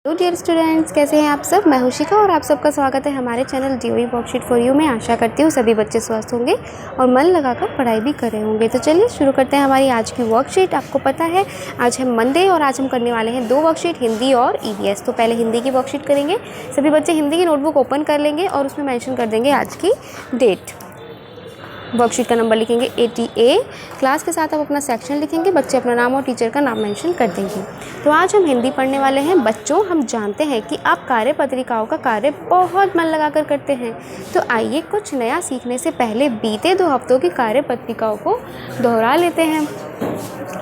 तो dear students, कैसे हैं आप सब। मैं हुशिका और आप सबका स्वागत है हमारे channel DOE worksheet for you में। आशा करती हूँ सभी बच्चे स्वस्थ होंगे और मन लगाकर पढ़ाई भी कर रहे होंगे। तो चलिए शुरू करते हैं हमारी आज की वर्कशीट। आपको पता है आज है मंडे और आज हम करने वाले हैं 2 वर्कशीट, हिंदी और ईवीएस। तो पहले हिंदी की वर्कशीट करेंगे। सभी बच्चे हिंदी की नोटबुक ओपन कर लेंगे और उसमें मैंशन कर देंगे आज की डेट। वर्कशीट का नंबर लिखेंगे 80A। क्लास के साथ आप अपना सेक्शन लिखेंगे। बच्चे अपना नाम और टीचर का नाम मेंशन कर देंगे। तो आज हम हिंदी पढ़ने वाले हैं। बच्चों, हम जानते हैं कि आप कार्य पत्रिकाओं का कार्य बहुत मन लगाकर करते हैं। तो आइए कुछ नया सीखने से पहले बीते 2 हफ्तों की कार्य पत्रिकाओं को दोहरा लेते हैं।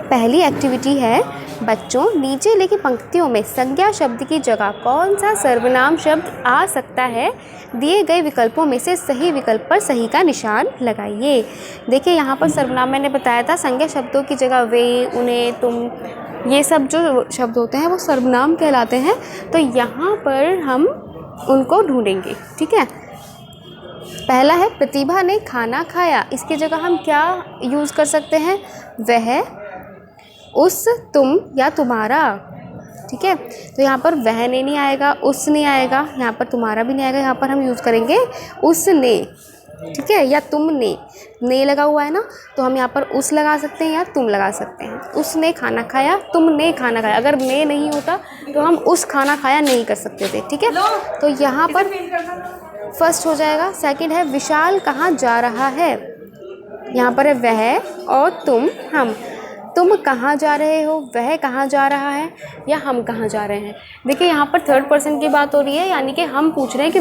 पहली एक्टिविटी है बच्चों, नीचे लिखी पंक्तियों में संज्ञा शब्द की जगह कौन सा सर्वनाम शब्द आ सकता है। दिए गए विकल्पों में से सही विकल्प पर सही का निशान लगाइए। देखिए यहाँ पर सर्वनाम मैंने बताया था, संज्ञा शब्दों की जगह वे, उन्हें, तुम, ये सब जो शब्द होते हैं वो सर्वनाम कहलाते हैं। तो यहाँ पर हम उनको ढूंढेंगे, ठीक है। पहला है प्रतिभा ने खाना खाया। इसकी जगह हम क्या यूज़ कर सकते हैं, वह, उस, तुम या तुम्हारा, ठीक है। तो यहाँ पर वह नहीं आएगा, उस नहीं आएगा, यहाँ पर तुम्हारा भी नहीं आएगा। यहाँ पर हम यूज़ करेंगे उसने, ठीक है, या तुमने। ने लगा हुआ है ना, तो हम यहाँ पर उस लगा सकते हैं या तुम लगा सकते हैं। उसने खाना खाया, तुमने खाना खाया। अगर ने नहीं होता तो हम उस खाना खाया नहीं कर सकते थे, ठीक है। तो यहाँ पर फर्स्ट हो जाएगा। सेकंड है विशाल कहाँ जा रहा है। यहाँ पर है वह और तुम, हम। तुम कहाँ जा रहे हो, वह कहाँ जा रहा है या हम कहाँ जा रहे हैं। देखिए यहाँ पर 3rd पर्सन की बात हो रही है, यानी कि हम पूछ रहे हैं कि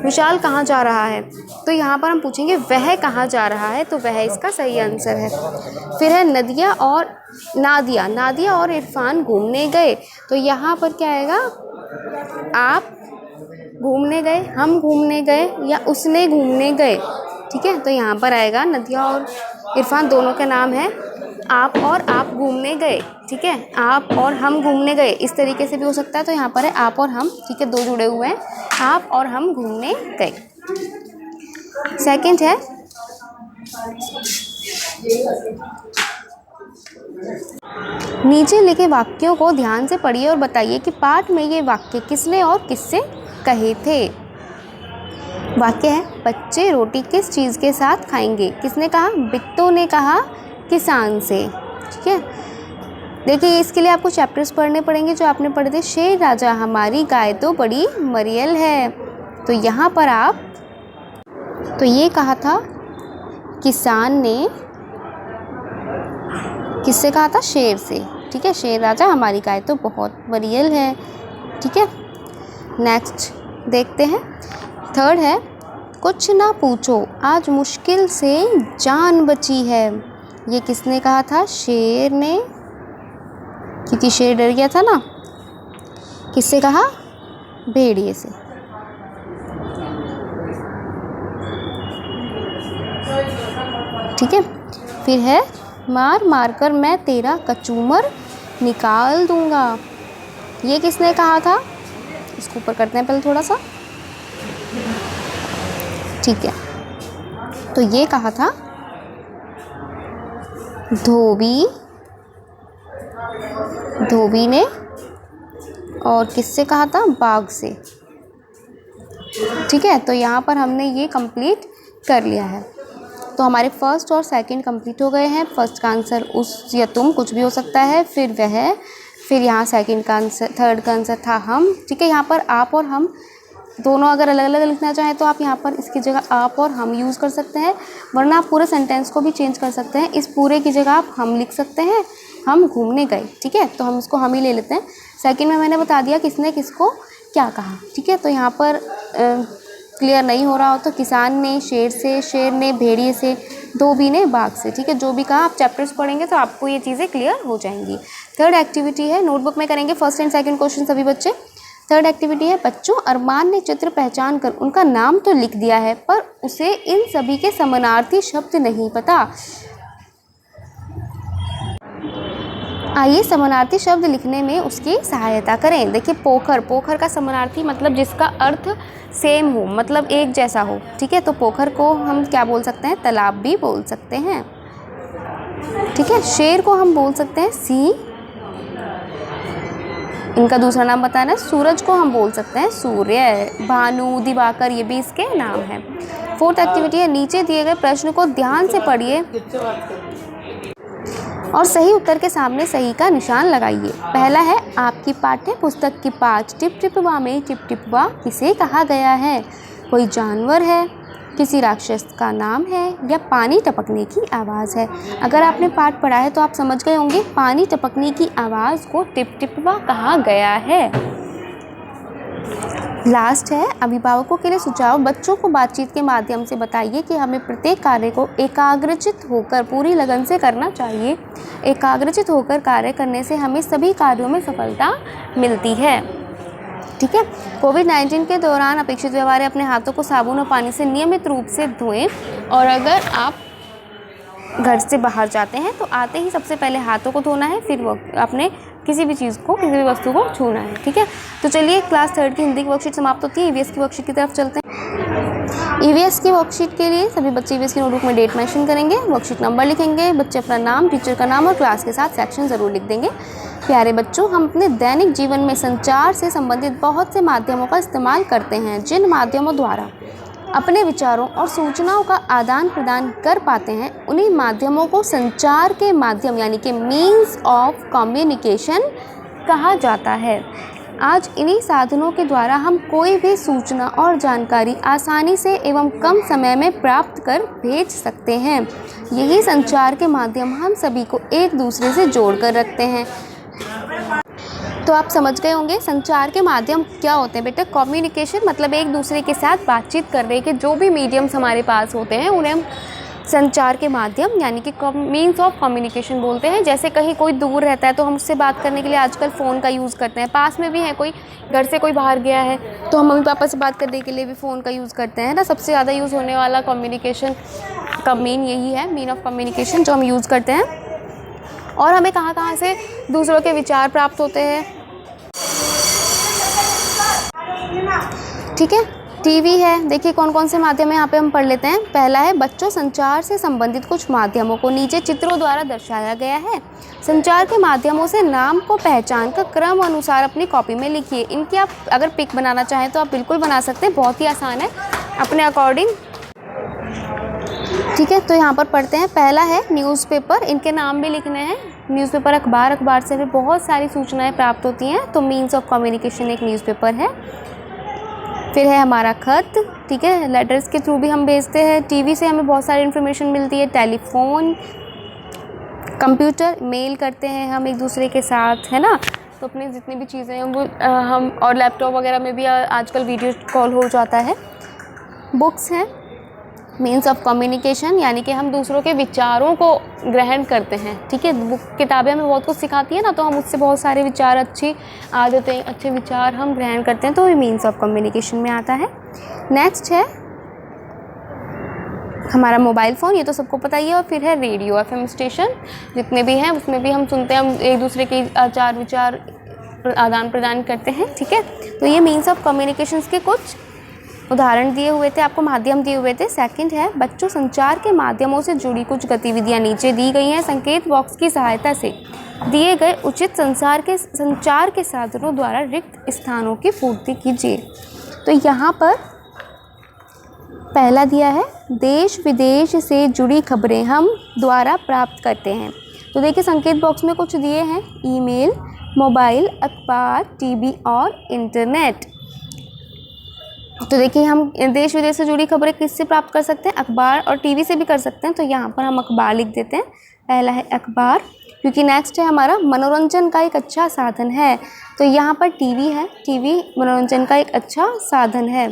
विशाल कहाँ जा रहा है। तो यहाँ पर हम पूछेंगे वह कहाँ जा रहा है, तो वह इसका सही आंसर है। फिर है नादिया और इरफान घूमने गए। तो यहाँ पर क्या आएगा, आप घूमने गए, हम घूमने गए या उसने घूमने गए, ठीक है। तो यहाँ पर आएगा नदिया और इरफान दोनों का नाम है, आप और आप घूमने गए, ठीक है। आप और हम घूमने गए, इस तरीके से भी हो सकता है। तो यहाँ पर है आप और हम, ठीक है, 2 जुड़े हुए हैं, आप और हम घूमने गए। सेकंड है नीचे लिखे वाक्यों को ध्यान से पढ़िए और बताइए कि पाठ में ये वाक्य किसने और किससे कहे थे। वाक्य है बच्चे रोटी किस चीज़ के साथ खाएंगे। किसने कहा, बिट्टू ने कहा किसान से, ठीक है। देखिए इसके लिए आपको चैप्टर्स पढ़ने पड़ेंगे जो आपने पढ़े थे। शेर राजा हमारी गाय तो बड़ी मरियल है। तो यहाँ पर आप, तो ये कहा था किसान ने, किससे कहा था, शेर से, ठीक है। शेर राजा हमारी गाय तो बहुत मरियल है, ठीक है। नेक्स्ट देखते हैं। 3rd है कुछ ना पूछो आज मुश्किल से जान बची है। ये किसने कहा था, शेर ने, क्योंकि शेर डर गया था ना। किससे कहा, भेड़िए से। ठीक है। फिर है मार मार कर मैं तेरा कचूमर निकाल दूंगा। ये किसने कहा था, इसको ऊपर करते हैं पहले थोड़ा सा, ठीक है। तो ये कहा था धोबी ने, और किससे कहा था, बाघ से, ठीक है। तो यहाँ पर हमने ये कंप्लीट कर लिया है। तो हमारे फर्स्ट और सेकंड कंप्लीट हो गए हैं। फर्स्ट का आंसर उस या तुम कुछ भी हो सकता है, फिर वह, फिर यहाँ सेकंड का आंसर, 3rd का आंसर था हम, ठीक है। यहाँ पर आप और हम दोनों अगर अलग अलग लिखना चाहें तो आप यहाँ पर इसकी जगह आप और हम यूज़ कर सकते हैं, वरना आप पूरे सेंटेंस को भी चेंज कर सकते हैं। इस पूरे की जगह आप हम लिख सकते हैं, हम घूमने गए, ठीक है। तो हम इसको हम ही ले लेते हैं। सेकंड में मैंने बता दिया किसने किसको क्या कहा, ठीक है। तो यहाँ पर क्लियर नहीं हो रहा हो तो किसान ने शेर से, शेर ने भेड़िए से, धोबी ने बाघ से, ठीक है। जो भी कहा आप चैप्टर्स पढ़ेंगे तो आपको ये चीज़ें क्लियर हो जाएंगी। 3rd एक्टिविटी है, नोटबुक में करेंगे 1st एंड 2nd क्वेश्चन सभी बच्चे। 3rd एक्टिविटी है बच्चों, अरमान ने चित्र पहचान कर उनका नाम तो लिख दिया है पर उसे इन सभी के समानार्थी शब्द नहीं पता। आइए समानार्थी शब्द लिखने में उसकी सहायता करें। देखिए पोखर का समानार्थी मतलब जिसका अर्थ सेम हो, मतलब एक जैसा हो, ठीक है। तो पोखर को हम क्या बोल सकते हैं, तालाब भी बोल सकते हैं, ठीक है। शेर को हम बोल सकते हैं सिंह, इनका दूसरा नाम बताना है। सूरज को हम बोल सकते हैं सूर्य, भानु, दिवाकर, ये भी इसके नाम हैं। फोर्थ एक्टिविटी है, नीचे दिए गए प्रश्न को ध्यान से पढ़िए और सही उत्तर के सामने सही का निशान लगाइए। पहला है, आपकी पाठ्य पुस्तक की पाठ टिप टिप वा में टिप टिप वा किसे कहा गया है? कोई जानवर है, किसी राक्षस का नाम है, या पानी टपकने की आवाज़ है? अगर आपने पाठ पढ़ा है तो आप समझ गए होंगे पानी टपकने की आवाज़ को टिप टिप वा कहा गया है। लास्ट है, अभिभावकों के लिए सुझाव, बच्चों को बातचीत के माध्यम से बताइए कि हमें प्रत्येक कार्य को एकाग्रचित होकर पूरी लगन से करना चाहिए। एकाग्रचित होकर कार्य करने से हमें सभी कार्यों में सफलता मिलती है। ठीक है। कोविड-19 के दौरान अपेक्षित व्यवहार है, अपने हाथों को साबुन और पानी से नियमित रूप से धोएं। और अगर आप घर से बाहर जाते हैं तो आते ही सबसे पहले हाथों को धोना है, फिर वो अपने किसी भी चीज़ को, किसी भी वस्तु को छूना है। ठीक है। तो चलिए, क्लास 3 की हिंदी की वर्कशीट समाप्त होती है। ईवीएस की वर्कशीट की तरफ चलते हैं। ईवीएस की वर्कशीट के लिए सभी बच्चे ईवीएस की नोटबुक में डेट मेंशन करेंगे, वर्कशीट नंबर लिखेंगे, बच्चे अपना नाम, टीचर का नाम और क्लास के साथ सेक्शन ज़रूर लिख देंगे। प्यारे बच्चों, हम अपने दैनिक जीवन में संचार से संबंधित बहुत से माध्यमों का इस्तेमाल करते हैं। जिन माध्यमों द्वारा अपने विचारों और सूचनाओं का आदान प्रदान कर पाते हैं, उन्हीं माध्यमों को संचार के माध्यम यानी कि मीन्स ऑफ कम्युनिकेशन कहा जाता है। आज इन्हीं साधनों के द्वारा हम कोई भी सूचना और जानकारी आसानी से एवं कम समय में प्राप्त कर भेज सकते हैं। यही संचार के माध्यम हम सभी को एक दूसरे से जोड़ कर रखते हैं। तो आप समझ गए होंगे संचार के माध्यम क्या होते हैं बेटा। कम्युनिकेशन मतलब एक दूसरे के साथ बातचीत करने के जो भी मीडियम्स हमारे पास होते हैं उन्हें हम संचार के माध्यम यानी कि मीन्स ऑफ कम्युनिकेशन बोलते हैं। जैसे कहीं कोई दूर रहता है तो हम उससे बात करने के लिए आजकल फ़ोन का यूज़ करते हैं। पास में भी है कोई, घर से कोई बाहर गया है तो हम मम्मी पापा से बात करने के लिए भी फ़ोन का यूज़ करते हैं ना। सबसे ज़्यादा यूज़ होने वाला कम्युनिकेशन का मीन यही है, मीन ऑफ कम्युनिकेशन जो हम यूज़ करते हैं। और हमें कहाँ कहाँ से दूसरों के विचार प्राप्त होते हैं। ठीक है। टीवी है, देखिए कौन कौन से माध्यम है यहाँ पे हम पढ़ लेते हैं। पहला है, बच्चों संचार से संबंधित कुछ माध्यमों को नीचे चित्रों द्वारा दर्शाया गया है। संचार के माध्यमों से नाम को पहचान कर क्रम अनुसार अपनी कॉपी में लिखिए। इनकी आप अगर पिक बनाना चाहें तो आप बिल्कुल बना सकते हैं, बहुत ही आसान है अपने अकॉर्डिंग। ठीक है। तो यहाँ पर पढ़ते हैं। पहला है न्यूज़पेपर, इनके नाम भी लिखने हैं। न्यूज़पेपर अखबार, अखबार से भी बहुत सारी सूचनाएं प्राप्त होती हैं, तो मीन्स ऑफ कम्युनिकेशन एक न्यूज़पेपर है। फिर है हमारा खत, ठीक है, लेटर्स के थ्रू भी हम भेजते हैं। टीवी से हमें बहुत सारी इन्फॉर्मेशन मिलती है। टेलीफोन, कंप्यूटर, मेल करते हैं हम एक दूसरे के साथ, है ना। तो अपनी जितनी भी चीज़ें हैं वो हम, और लैपटॉप वगैरह में भी आजकल वीडियो कॉल हो जाता है। बुक्स हैं, मीन्स ऑफ कम्युनिकेशन यानी कि हम दूसरों के विचारों को ग्रहण करते हैं। ठीक है। बुक, किताबें हमें बहुत कुछ सिखाती है ना, तो हम उससे बहुत सारे विचार, अच्छी आदतें, अच्छे विचार हम ग्रहण करते हैं, तो ये मीन्स ऑफ कम्युनिकेशन में आता है। नेक्स्ट है हमारा मोबाइल फ़ोन, ये तो सबको पता ही है। और फिर है रेडियो, FM स्टेशन जितने भी हैं उसमें भी हम सुनते हैं, हम एक दूसरे के आचार विचार आदान प्रदान करते हैं। ठीक है। तो ये मीन्स ऑफ कम्युनिकेशंस के कुछ उदाहरण दिए हुए थे, आपको माध्यम दिए हुए थे। सेकंड है, बच्चों संचार के माध्यमों से जुड़ी कुछ गतिविधियां नीचे दी गई हैं। संकेत बॉक्स की सहायता से दिए गए उचित संचार के साधनों द्वारा रिक्त स्थानों की पूर्ति कीजिए। तो यहाँ पर पहला दिया है, देश विदेश से जुड़ी खबरें हम द्वारा प्राप्त करते हैं। तो देखिए संकेत बॉक्स में कुछ दिए हैं, ईमेल, मोबाइल, अखबार, टीवी और इंटरनेट। तो देखिए हम देश विदेश से जुड़ी खबरें किससे प्राप्त कर सकते हैं, अखबार और टीवी से भी कर सकते हैं। तो यहाँ पर हम अखबार लिख देते हैं, पहला है अखबार। क्योंकि नेक्स्ट है हमारा मनोरंजन का एक अच्छा साधन है, तो यहाँ पर टीवी है, टीवी मनोरंजन का एक अच्छा साधन है।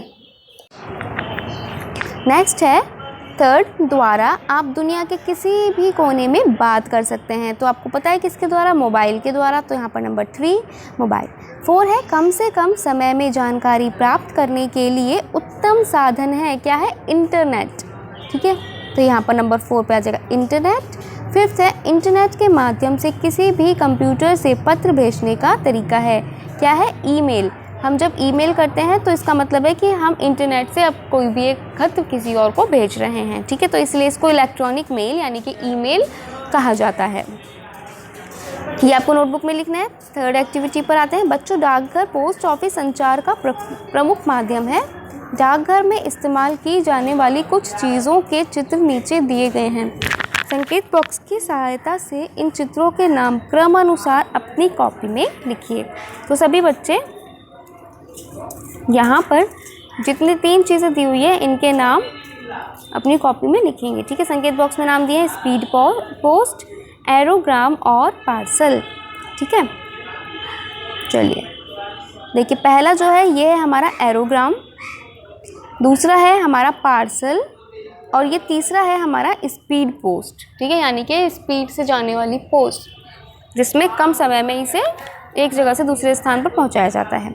नेक्स्ट है थर्ड, द्वारा आप दुनिया के किसी भी कोने में बात कर सकते हैं। तो आपको पता है किसके द्वारा, मोबाइल के द्वारा, तो यहाँ पर नंबर 3 मोबाइल। 4 है, कम से कम समय में जानकारी प्राप्त करने के लिए उत्तम साधन है, क्या है, इंटरनेट। ठीक है। तो यहाँ पर नंबर 4 पे आ जाएगा इंटरनेट। 5th है, इंटरनेट के माध्यम से किसी भी कंप्यूटर से पत्र भेजने का तरीका है, क्या है, ईमेल। हम जब ईमेल करते हैं तो इसका मतलब है कि हम इंटरनेट से अब कोई भी एक खत किसी और को भेज रहे हैं। ठीक है। तो इसलिए इसको इलेक्ट्रॉनिक मेल यानी कि ईमेल कहा जाता है। ये आपको नोटबुक में लिखना है। थर्ड एक्टिविटी पर आते हैं बच्चों। डाकघर पोस्ट ऑफिस संचार का प्रमुख माध्यम है। डाकघर में इस्तेमाल की जाने वाली कुछ चीज़ों के चित्र नीचे दिए गए हैं। संकेत बॉक्स की सहायता से इन चित्रों के नाम क्रमानुसार अपनी कॉपी में लिखिए। तो सभी बच्चे यहाँ पर जितनी 3 चीज़ें दी हुई है इनके नाम अपनी कॉपी में लिखेंगे। ठीक है, संकेत बॉक्स में नाम दिए हैं स्पीड पोस्ट, एरोग्राम और पार्सल। ठीक है, चलिए देखिए, पहला जो है ये है हमारा एरोग्राम, दूसरा है हमारा पार्सल और ये तीसरा है हमारा स्पीड पोस्ट। ठीक है, यानी कि स्पीड से जाने वाली पोस्ट, जिसमें कम समय में इसे एक जगह से दूसरे स्थान पर पहुंचाया जाता है।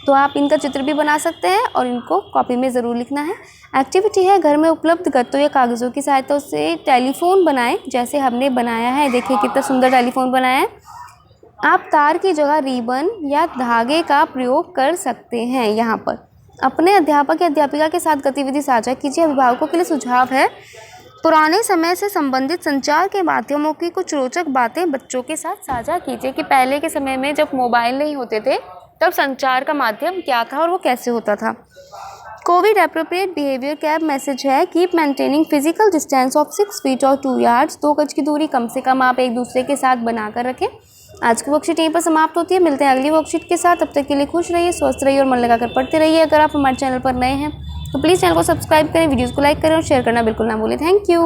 तो आप इनका चित्र भी बना सकते हैं और इनको कॉपी में ज़रूर लिखना है। एक्टिविटी है घर में उपलब्ध गत्तों या कागज़ों की सहायता से टेलीफोन बनाएं, जैसे हमने बनाया है। देखिए कितना सुंदर टेलीफोन बनाया है। आप तार की जगह रिबन या धागे का प्रयोग कर सकते हैं। यहाँ पर अपने अध्यापक या अध्यापिका के साथ गतिविधि साझा कीजिए। अभिभावकों के लिए सुझाव है, पुराने समय से संबंधित संचार के माध्यमों की कुछ रोचक बातें बच्चों के साथ साझा कीजिए कि पहले के समय में जब मोबाइल नहीं होते थे तब संचार का माध्यम क्या था और वो कैसे होता था। COVID appropriate behaviour CAB message है, keep maintaining physical distance of 6 feet और 2 यार्ड्स। 2 गज की दूरी कम से कम आप एक दूसरे के साथ बनाकर रखें। आज की वर्कशीट यहीं पर समाप्त होती है। मिलते हैं अगली वर्कशीट के साथ। तब तक के लिए खुश रहिए, स्वस्थ रहिए और मन लगाकर पढ़ते रहिए। अगर आप हमारे चैनल पर नए हैं तो प्लीज़ चैनल को सब्सक्राइब करें, वीडियोज़ को लाइक करें और शेयर करना बिल्कुल ना भूलें। Thank you.